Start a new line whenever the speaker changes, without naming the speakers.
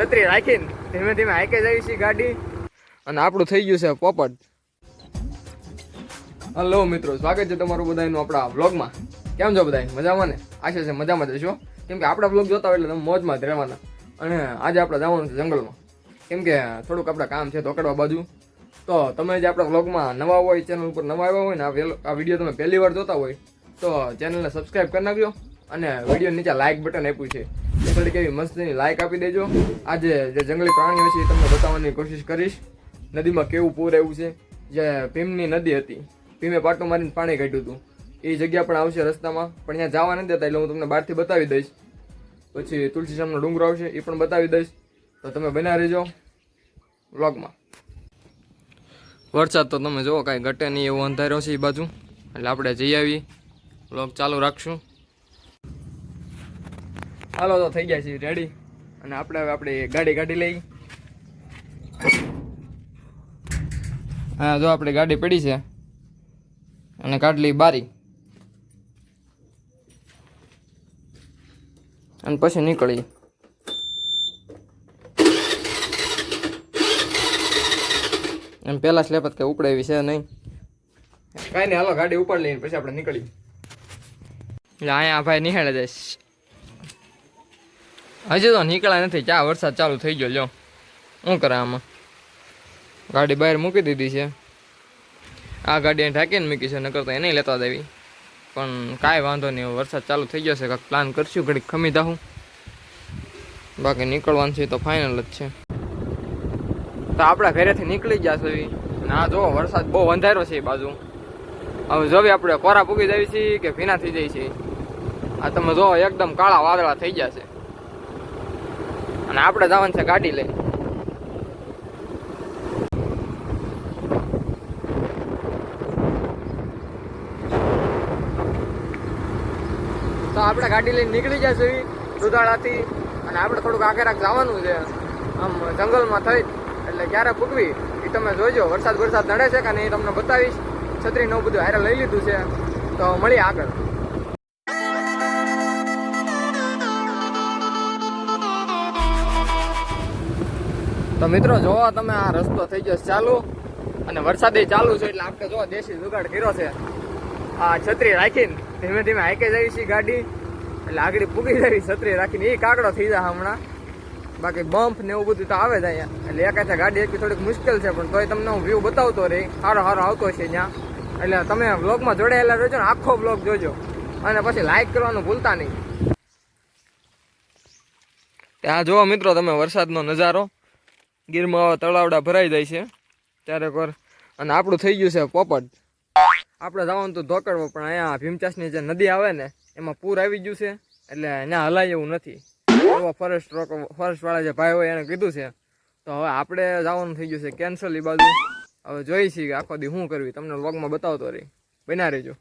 છત્રી રાખીને ધીમે ધીમે હાઈકે જઈ છે ગાડી અને આપણું થઈ ગયું છે પોપટ. હલો મિત્રો, સ્વાગત છે તમારું બધાનું આપણા વ્લોગમાં. કેમ છો બધા? મજામાં ને? આશા છે મજામાં જ રહેશો, કેમ કે આપણા વ્લોગ જોતા હોય એટલે તમે મોજમાં જ રહેવાના. અને આજે આપણે જવાનું છે જંગલમાં, કેમ કે થોડુંક આપણે કામ છે ધોકડવા બાજુ. તો તમે જે આપણા વ્લોગમાં નવા હોય, ચેનલ ઉપર નવા આવ્યા હોય ને આ વિડીયો તમે પહેલી વાર જોતા હોય તો ચેનલને સબસ્ક્રાઈબ કરી નાખજો અને વિડીયો નીચે લાઇક બટન આપ્યું છે એ થોડીક એવી મસ્તીની લાઇક આપી દેજો. આજે જે જંગલી પ્રાણીઓ છે એ તમને બતાવવાની કોશિશ કરીશ. નદીમાં કેવું પૂર આવ્યું છે, જે ભીમની નદી હતી, ભીમે પાટું મારીને પાણી કાઢ્યું હતું, એ જગ્યા પણ આવશે રસ્તામાં, પણ ત્યાં જવા નથી દેતા એટલે હું તમને બહારથી બતાવી દઈશ. પછી તુલસીશ્યામનો ડુંગરો આવશે એ પણ બતાવી દઈશ, તો તમે બના રહેજો વ્લોગમાં. વરસાદ તો તમે જુઓ કાંઈ ઘટે નહીં એવો અંધારો છે એ બાજુ, એટલે આપણે જઈ આવીએ, વ્લોગ ચાલુ રાખશું. હાલો તો થઈ ગયા છીએ રેડી, અને આપણે હવે આપણી ગાડી કાઢી લઈ. હા જો આપણી ગાડી પડી છે અને કાઢલી બારી અને પછી નીકળી. એમ પેલા સ્લેપ જ કઈ ઉપડે એવી છે નહીં, કાંઈ નહીં. હાલો ગાડી ઉપાડ લઈને પછી આપણે નીકળી. એટલે અહીંયા ભાઈ નિહાળે જઈશ. હજી તો નીકળ્યા નથી, ચા વરસાદ ચાલુ થઈ ગયો. લ્યો શું કરે આમાં, ગાડી બહાર મૂકી દીધી છે. આ ગાડી અહીં ઢાંકીને મૂકી છે, નકર તો એને લેતા દેવી. પણ કાંઈ વાંધો નહીં, વરસાદ ચાલુ થઈ ગયો છે, કાંઈક પ્લાન કરશું, ઘડીક ખમી જાઉં. બાકી નીકળવાનું છે તો ફાઇનલ જ છે. તો આપણા ઘરેથી નીકળી ગયા છે. ના જો વરસાદ બહુ અંધારો છે એ બાજુ. હવે જોવી આપણે કોરા પૂગી જાય છે કે ભીના થઈ જાય છે. આ તમે જો એકદમ કાળા વાદળા થઈ ગયા છે અને આપણે જવાનું છે ગાડી લઈને. તો આપણે ગાડી લઈને નીકળી જશે દુધાળાથી, અને આપણે થોડુંક આખેરાક જવાનું છે આમ જંગલમાં થઈ, એટલે ક્યારે પૂગવી એ તમે જોજો. વરસાદ નડે છે કે નહીં તમને બતાવીશ. છત્રી નવું બધું હારે લઈ લીધું છે, તો મળીએ આગળ. તો મિત્રો જોવો તમે, આ રસ્તો થઈ ગયો ચાલુ અને વરસાદે ચાલુ છે, એટલે આપણે જો દેશી જુગાડ કર્યો છે. આ છત્રી રાખીને ધીમે ધીમે હાઈકે જઈ છે ગાડી, એટલે આગળ પૂગી જાય છત્રી રાખીને. એ કાકડો થઈ જાય હમણાં, બાકી બમ્પ ને એવું બધું તો આવે જ અહીંયા. એટલે એકાથે ગાડી એક થોડીક મુશ્કેલ છે, પણ તોય તમને હું વ્યૂ બતાવતો રહી, સારો આવતો છે ત્યાં. એટલે તમે વ્લોગમાં જોડાયેલા રહેજો ને, આખો વ્લોગ જોજો અને પછી લાઈક કરવાનું ભૂલતા નહીં. ત્યાં જુઓ મિત્રો તમે વરસાદનો નજારો, ગીરમાં તળાવડા ભરાઈ જાય છે ત્યારે કર. અને આપણું થઈ ગયું છે પોપટ. આપણે જવાનું તો ધોકડવો, પણ અહીંયા ભીમચાસની જે નદી આવે ને એમાં પૂર આવી ગયું છે, એટલે ત્યાં હલાય એવું નથી. એવો ફોરેસ્ટ વાળા જે ભાઈ હોય એને કીધું છે, તો હવે આપણે જવાનું થઈ ગયું છે કેન્સલ એ બાજુ. હવે જોઈ છીએ આખો દી શું કરવી, તમને વ્લોગમાં બતાવતો રહી, બના રહેજો.